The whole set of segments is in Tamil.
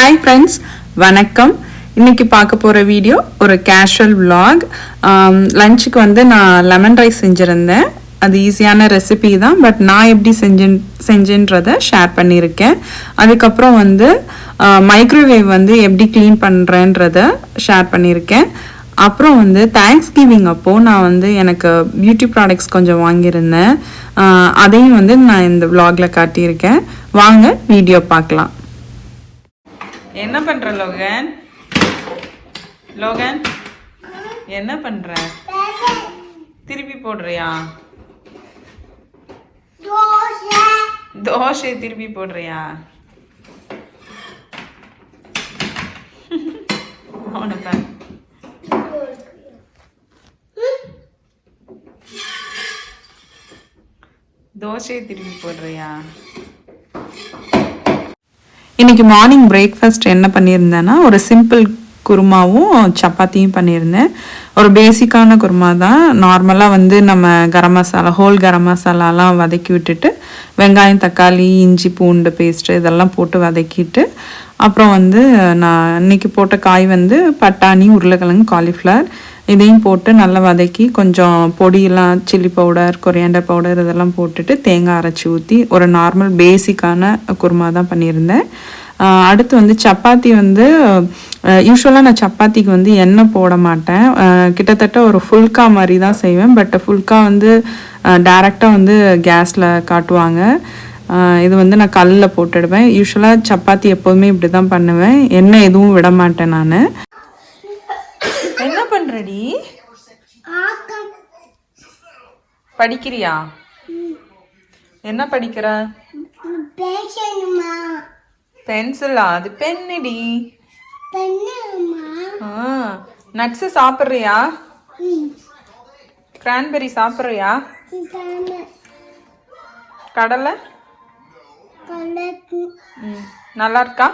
Hi friends, வணக்கம். இன்னைக்கு பார்க்க போற வீடியோ ஒரு கேஷுவல் vlog. லஞ்சுக்கு வந்து நான் லெமன் ரைஸ் செஞ்சிருந்தேன். அது ஈஸியான ரெசிபி தான், பட் நான் எப்படி செஞ்சேன்றதை ஷேர் பண்ணியிருக்கேன். அதுக்கப்புறம் வந்து மைக்ரோவேவ் வந்து எப்படி க்ளீன் பண்ணுறேன்றதை ஷேர் பண்ணியிருக்கேன். அப்புறம் வந்து தேங்க்ஸ் கிவிங் அப்போது நான் வந்து எனக்கு பியூட்டி ப்ராடக்ட்ஸ் கொஞ்சம் வாங்கியிருந்தேன். அதையும் வந்து நான் இந்த vlogல காட்டியிருக்கேன். வாங்க வீடியோ பார்க்கலாம். என்ன பண்ற லோகன்? லோகன் என்ன பண்ற? திருப்பி போடுறியா? தோசை திருப்பி போடுறியா? அவனுக்கு தோசையை திருப்பி போடுறியா? இன்னைக்கு மார்னிங் பிரேக்ஃபாஸ்ட் என்ன பண்ணியிருந்தேன்னா ஒரு சிம்பிள் குருமாவும் சப்பாத்தியும் பண்ணியிருந்தேன். ஒரு பேசிக்கான குருமா தான். நார்மலாக வந்து நம்ம கரம் மசாலா கரம் மசாலாலாம் வதக்கி விட்டுட்டு வெங்காயம் தக்காளி இஞ்சி பூண்டு பேஸ்ட்டு இதெல்லாம் போட்டு வதக்கிட்டு அப்புறம் வந்து நான் இன்னைக்கு போட்ட காய் வந்து பட்டாணி உருளைக்கிழங்கு காலிஃப்ளவர் இதையும் போட்டு நல்லா வதக்கி கொஞ்சம் பொடியெல்லாம் சில்லி பவுடர் கொரியாண்டர் பவுடர் இதெல்லாம் போட்டுட்டு தேங்காய் அரைச்சி ஊற்றி ஒரு நார்மல் பேசிக்கான குருமா தான் பண்ணியிருந்தேன். அடுத்து வந்து சப்பாத்தி வந்து யூஸ்வலாக நான் சப்பாத்திக்கு வந்து எண்ணெய் போட மாட்டேன். கிட்டத்தட்ட ஒரு ஃபுல்கா மாதிரி தான் செய்வேன். பட் ஃபுல்கா வந்து டைரெக்டாக வந்து கேஸில் காட்டுவாங்க. இது வந்து நான் கல்லில் போட்டுடுவேன். யூஸ்வலாக சப்பாத்தி எப்போதுமே இப்படி தான் பண்ணுவேன். எண்ணெய் எதுவும் விட மாட்டேன் நான். என்ன பண்றடி? படிக்கிறியா? என்ன படிக்கிற? பென்சிலா? அது பென்னுடி. நட்ஸ் சாப்பிட்றியா? கிரான்பெரி சாப்பிட்றியா? கடலை நல்லா இருக்கா?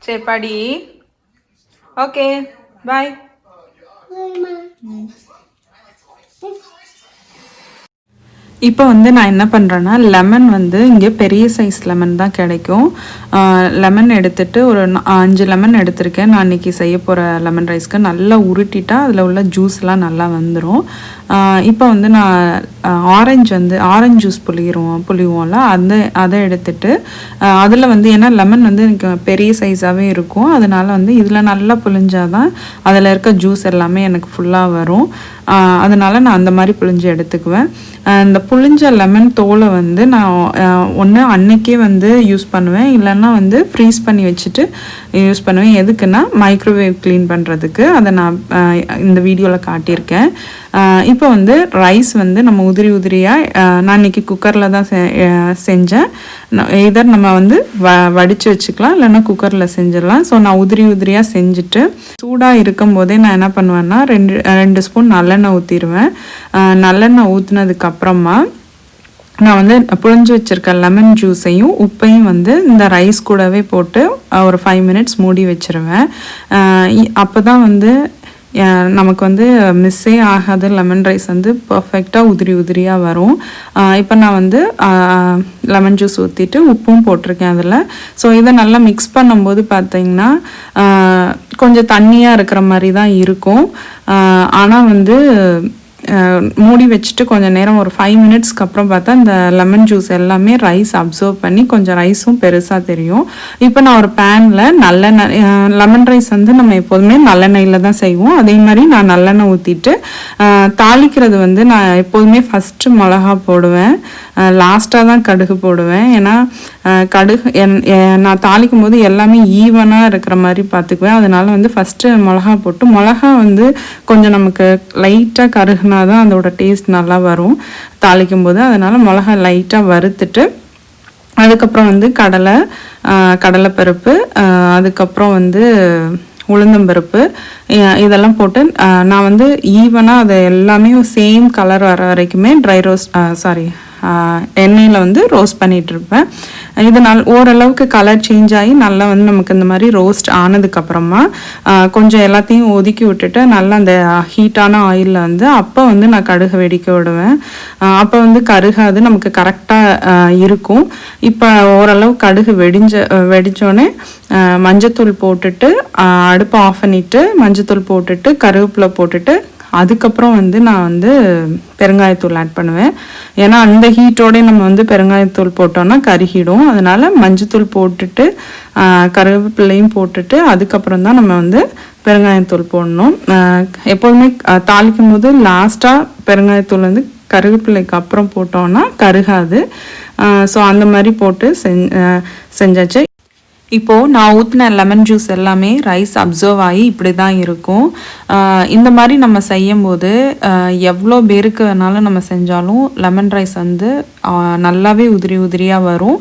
சரி படி. Okay bye. இப்போ வந்து நான் என்ன பண்ணுறேன்னா லெமன் வந்து இங்கே பெரிய சைஸ் லெமன் தான் கிடைக்கும். லெமன் எடுத்துகிட்டு ஒரு 5 லெமன் எடுத்திருக்கேன். நான் இன்றைக்கி செய்ய போகிற லெமன் ரைஸ்க்கு நல்லா உருட்டிட்டா அதில் உள்ள ஜூஸ்லாம் நல்லா வந்துடும். இப்போ வந்து நான் ஆரஞ்சு ஜூஸ் புளிவோம்ல அதை எடுத்துட்டு அதில் வந்து ஏன்னா லெமன் வந்து எனக்கு பெரிய சைஸாகவே இருக்கும். அதனால் வந்து இதில் நல்லா புளிஞ்சாதான் அதில் இருக்க ஜூஸ் எல்லாமே எனக்கு ஃபுல்லாக வரும். அதனால் நான் அந்த மாதிரி புளிஞ்சு எடுத்துக்குவேன். இந்த புளிஞ்ச லெமன் தோலை வந்து நான் ஒன்று அன்னைக்கே வந்து யூஸ் பண்ணுவேன், இல்லைன்னா வந்து ஃப்ரீஸ் பண்ணி வச்சுட்டு யூஸ் பண்ணுவேன். எதுக்குன்னா மைக்ரோவேவ் க்ளீன் பண்ணுறதுக்கு. அதை நான் இந்த வீடியோவில் காட்டியிருக்கேன். இப்போ வந்து ரைஸ் வந்து நம்ம உதிரியாக நான் இன்றைக்கி குக்கரில் தான் செஞ்சேன். இதர் நம்ம வந்து வடித்து வச்சுக்கலாம், இல்லைன்னா குக்கரில் செஞ்சிடலாம். ஸோ நான் உதிரியாக செஞ்சுட்டு சூடாக இருக்கும் போதே நான் என்ன பண்ணுவேன்னா 2 ஸ்பூன் நல்லெண்ணெய் ஊற்றிடுவேன். நல்லெண்ணெய் ஊற்றினதுக்கப்புறமா நான் வந்து புழிஞ்சு வச்சுருக்க லெமன் ஜூஸையும் உப்பையும் வந்து இந்த ரைஸ் கூடவே போட்டு ஒரு 5 மினிட்ஸ் மூடி வச்சுருவேன். அப்போ தான் வந்து நமக்கு வந்து மிஸ்ஸே ஆகாது. லெமன் ரைஸ் வந்து பர்ஃபெக்டாக உதிரியாக வரும். இப்போ நான் வந்து லெமன் ஜூஸ் ஊற்றிட்டு உப்பும் போட்டிருக்கேன் அதில். ஸோ இதை நல்லா மிக்ஸ் பண்ணும்போது பார்த்திங்கன்னா கொஞ்சம் தண்ணியாக இருக்கிற மாதிரி தான் இருக்கும். ஆனால் வந்து மூடி வச்சுட்டு கொஞ்சம் நேரம் ஒரு 5 மினிட்ஸ்க்கு அப்புறம் பார்த்தா இந்த லெமன் ஜூஸ் எல்லாமே ரைஸ் அப்சர்வ் பண்ணி கொஞ்சம் ரைஸும் பெருசாக தெரியும். இப்போ நான் ஒரு பேனில் லெமன் ரைஸ் வந்து நம்ம எப்போதுமே நல்லெண்ணெயில் தான் செய்வோம். அதே மாதிரி நான் நல்லெண்ணெய் ஊற்றிட்டு தாளிக்கிறது வந்து நான் எப்போதுமே ஃபஸ்ட்டு மிளகா போடுவேன், லாஸ்ட்டாக தான் கடுகு போடுவேன். ஏன்னா கடுகு நான் தாளிக்கும் போது எல்லாமே ஈவனாக இருக்கிற மாதிரி பார்த்துக்குவேன். அதனால் வந்து ஃபஸ்ட்டு மிளகா போட்டு மிளகா வந்து கொஞ்சம் நமக்கு லைட்டாக கருகுனா தான் அதோட டேஸ்ட் நல்லா வரும் தாளிக்கும் போது. அதனால் மிளகா லைட்டாக வறுத்துட்டு அதுக்கப்புறம் வந்து கடலைப்பருப்பு அதுக்கப்புறம் வந்து உளுந்தம்பருப்பு இதெல்லாம் போட்டு நான் வந்து ஈவனாக அதை எல்லாமே சேம் கலர் வர வரைக்குமே எண்ணெயில் வந்து ரோஸ்ட் பண்ணிகிட்ருப்பேன். இது ஓரளவுக்கு கலர் சேஞ்ச் ஆகி நல்லா வந்து நமக்கு இந்த மாதிரி ரோஸ்ட் ஆனதுக்கப்புறமா கொஞ்சம் எல்லாத்தையும் ஒதுக்கி விட்டுட்டு நல்லா அந்த ஹீட்டான ஆயிலில் வந்து அப்போ வந்து நான் கடுகு வெடிக்க விடுவேன். அப்போ வந்து கருகாது, நமக்கு கரெக்டாக இருக்கும். இப்போ ஓரளவு கடுகு வெடித்தோடனே மஞ்சத்தூள் போட்டுட்டு அடுப்பை ஆஃப் பண்ணிவிட்டு மஞ்சத்தூள் போட்டுட்டு கருவேப்பிலை போட்டுட்டு அதுக்கப்புறம் வந்து நான் வந்து பெருங்காயத்தூள் ஆட் பண்ணுவேன். ஏன்னா அந்த ஹீட்டோடய நம்ம வந்து பெருங்காயத்தூள் போட்டோன்னா கருகிடும். அதனால் மஞ்சத்தூள் போட்டுட்டு கருவேப்பிலையும் போட்டுட்டு அதுக்கப்புறம் தான் நம்ம வந்து பெருங்காயத்தூள் போடணும். எப்போதுமே தாளிக்கும் போது லாஸ்ட்டாக பெருங்காயத்தூள் வந்து கருவேப்பிலைக்கு அப்புறம் போட்டோன்னா கருகாது. ஸோ அந்த மாதிரி போட்டு செஞ்சாச்சு. இப்போது நான் ஊற்றின லெமன் ஜூஸ் எல்லாமே ரைஸ் அப்சர்வ் ஆகி இப்படி தான் இருக்கும். இந்த மாதிரி நம்ம செய்யும்போது எவ்வளோ பேருக்கு வேணாலும் நம்ம செஞ்சாலும் லெமன் ரைஸ் வந்து நல்லாவே உதிரியாக வரும்.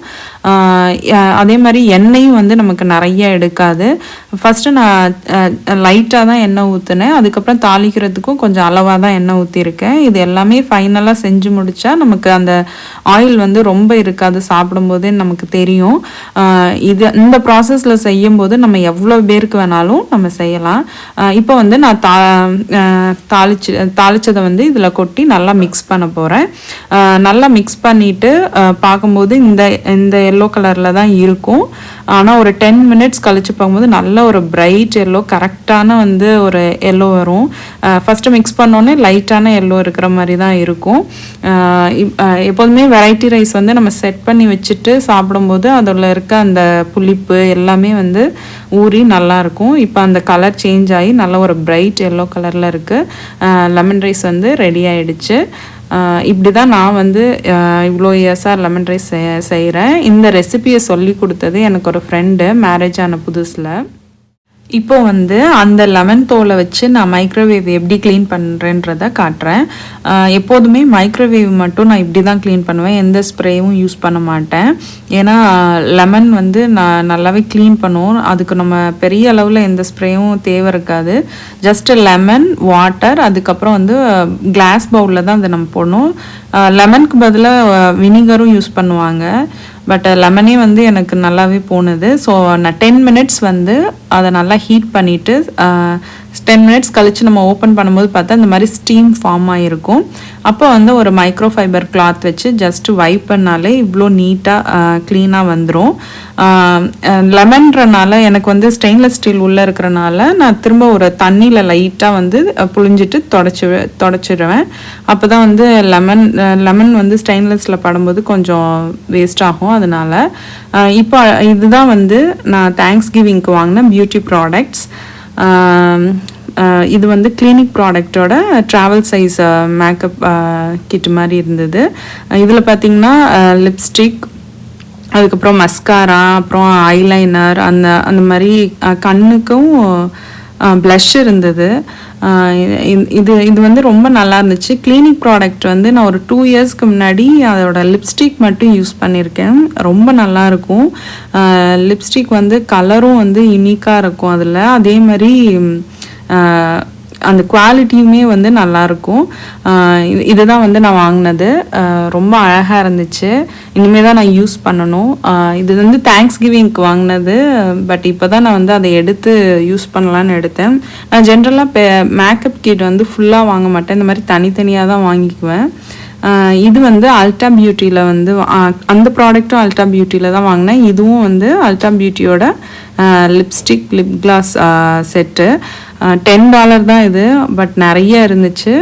அதே மாதிரி எண்ணெயும் வந்து நமக்கு நிறைய எடுக்காது. ஃபஸ்ட்டு நான் லைட்டாக தான் எண்ணெய் ஊற்றினேன். அதுக்கப்புறம் தாளிக்கிறதுக்கும் கொஞ்சம் அளவாக தான் எண்ணெய் ஊற்றிருக்கேன். இது எல்லாமே ஃபைனலாக செஞ்சு முடித்தா நமக்கு அந்த ஆயில் வந்து ரொம்ப இருக்காது, சாப்பிடும்போதே நமக்கு தெரியும். இந்த ப்ராசஸில் செய்யும்போது நம்ம எவ்வளோ பேருக்கு வேணாலும் நம்ம செய்யலாம். இப்போ வந்து நான் தாளிச்சதை வந்து இதில் கொட்டி நல்லா மிக்ஸ் பண்ண போகிறேன். நல்லா மிக்ஸ் பண்ணிவிட்டு பார்க்கும்போது இந்த எல்லோ கலரில் தான் இருக்கும். ஆனால் ஒரு 10 மினிட்ஸ் கழிச்சு பார்க்கும்போது நல்ல ஒரு பிரைட் எல்லோ, கரெக்டான வந்து ஒரு எல்லோ வரும். ஃபஸ்ட்டு மிக்ஸ் பண்ணோன்னே லைட்டான எல்லோ இருக்கிற மாதிரி தான் இருக்கும். எப்போதுமே வெரைட்டி ரைஸ் வந்து நம்ம செட் பண்ணி வச்சுட்டு சாப்பிடும்போது அதில் இருக்க அந்த புளிப்பு எல்லாமே வந்து ஊறி நல்லாயிருக்கும். இப்போ அந்த கலர் சேஞ்ச் ஆகி நல்ல ஒரு பிரைட் எல்லோ கலரில் இருக்குது. லெமன் ரைஸ் வந்து ரெடி ஆகிடுச்சு. இப்படி தான் நான் வந்து இவ்வளோ இயர்ஸாக லெமன் ரைஸ் செய்கிறேன். இந்த ரெசிபியை சொல்லி கொடுத்தது எனக்கு ஒரு ஃப்ரெண்டு மேரேஜ் ஆன புதுசில். இப்போ வந்து அந்த லெமன் தோலை வச்சு நான் மைக்ரோவேவ் எப்படி க்ளீன் பண்ணுறேன்றதை காட்டுறேன். எப்போதுமே மைக்ரோவேவ் மட்டும் நான் இப்படி தான் க்ளீன் பண்ணுவேன், எந்த ஸ்ப்ரேவும் யூஸ் பண்ண மாட்டேன். ஏன்னா லெமன் வந்து நான் நல்லாவே க்ளீன் பண்ணுவோம், அதுக்கு நம்ம பெரிய அளவில் எந்த ஸ்ப்ரேவும் தேவை இருக்காது. ஜஸ்ட்டு லெமன், வாட்டர், அதுக்கப்புறம் வந்து கிளாஸ் பவுலில் தான் அதை நம்ம போடணும். லெமனுக்கு பதிலாக வினிகரும் யூஸ் பண்ணுவாங்க, பட் லெமனே வந்து எனக்கு நல்லாவே போனது. ஸோ நான் 10 மினிட்ஸ் வந்து அதை நல்லா ஹீட் பண்ணிவிட்டு 10 மினிட்ஸ் கழித்து நம்ம ஓப்பன் பண்ணும்போது பார்த்தா இந்த மாதிரி ஸ்டீம் ஃபார்ம் ஆகிருக்கும். அப்போ வந்து ஒரு மைக்ரோ ஃபைபர் கிளாத் வச்சு ஜஸ்ட்டு வைப் பண்ணாலே இவ்வளோ நீட்டாக க்ளீனாக வந்துடும். லெமன்றனால எனக்கு வந்து ஸ்டெயின்லெஸ் ஸ்டீல் உள்ளே இருக்கிறனால நான் திரும்ப ஒரு தண்ணியில் லைட்டாக வந்து புழிஞ்சிட்டு தொடச்சிடுவேன். அப்போ தான் வந்து லெமன் வந்து ஸ்டெயின்லெஸ்ஸில் படும்போது கொஞ்சம் வேஸ்ட் ஆகும். அதனால் இப்போ இதுதான் வந்து நான் தேங்க்ஸ் கிவிங்க்கு வாங்கின பியூட்டி ப்ராடக்ட்ஸ். இது வந்து கிளினிக் ப்ராடக்டோட ட்ராவல் சைஸ் மேக்கப் கிட் மாதிரி இருந்தது. இதில் பார்த்திங்கன்னா லிப்ஸ்டிக், அதுக்கப்புறம் மஸ்காரா, அப்புறம் ஐலைனர், அந்த மாதிரி கண்ணுக்கும் ப்ளஷ் இருந்தது. இது வந்து ரொம்ப நல்லா இருந்துச்சு. கிளினிக் ப்ராடக்ட் வந்து நான் ஒரு 2 இயர்ஸ்க்கு முன்னாடி அதோட லிப்ஸ்டிக் மட்டும் யூஸ் பண்ணியிருக்கேன். ரொம்ப நல்லாயிருக்கும். லிப்ஸ்டிக் வந்து கலரும் வந்து யூனிக்காக இருக்கும் அதில். அதே மாதிரி அந்த குவாலிட்டியுமே வந்து நல்லாயிருக்கும். இதுதான் வந்து நான் வாங்கினது. ரொம்ப அழகாக இருந்துச்சு. இனிமேல் தான் நான் யூஸ் பண்ணணும். இது வந்து தேங்க்ஸ் கிவிங்க்கு வாங்கினது, பட் இப்போ தான் நான் வந்து அதை எடுத்து யூஸ் பண்ணலான்னு எடுத்தேன். நான் ஜென்ரலாக மேக்கப் கிட் வந்து ஃபுல்லாக வாங்க மாட்டேன், இந்த மாதிரி தனித்தனியாக தான் வாங்கிக்குவேன். இது வந்து அல்டா பியூட்டியில் வந்து அந்த ப்ராடக்ட்டும் அல்டா பியூட்டியில் தான் வாங்கினேன். இதுவும் வந்து அல்டா பியூட்டியோட லிப்ஸ்டிக், லிப் கிளாஸ் செட்டு. $10 தான் இது, பட் நிறைய இருந்துச்சு.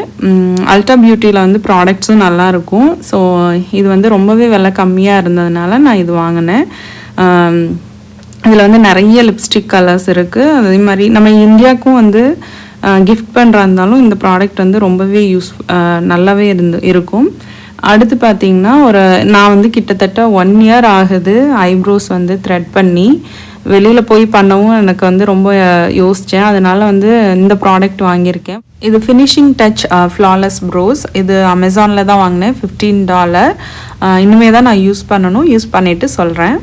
அல்டா பியூட்டியில் வந்து ப்ராடக்ட்ஸும் நல்லாயிருக்கும். ஸோ இது வந்து ரொம்பவே விலை கம்மியாக இருந்ததுனால நான் இது வாங்கினேன். இதில் வந்து நிறைய லிப்ஸ்டிக் கலர்ஸ் இருக்குது. அதே மாதிரி நம்ம இந்தியாவுக்கும் வந்து கிஃப்ட் பண்ணுறா இருந்தாலும் இந்த ப்ராடக்ட் வந்து ரொம்பவே நல்லாவே இருக்கும். அடுத்து பார்த்திங்கன்னா நான் வந்து கிட்டத்தட்ட 1 இயர் ஆகுது ஐப்ரோஸ் வந்து த்ரெட் பண்ணி. வெளியில் போய் பண்ணவும் எனக்கு வந்து ரொம்ப யோசித்தேன். அதனால் வந்து இந்த ப்ராடக்ட் வாங்கியிருக்கேன். இது ஃபினிஷிங் டச் ஃப்ளாலெஸ் ப்ரோஸ். இது அமேசானில் தான் வாங்கினேன், $15. இனிமேல் தான் நான் யூஸ் பண்ணிவிட்டு சொல்கிறேன்.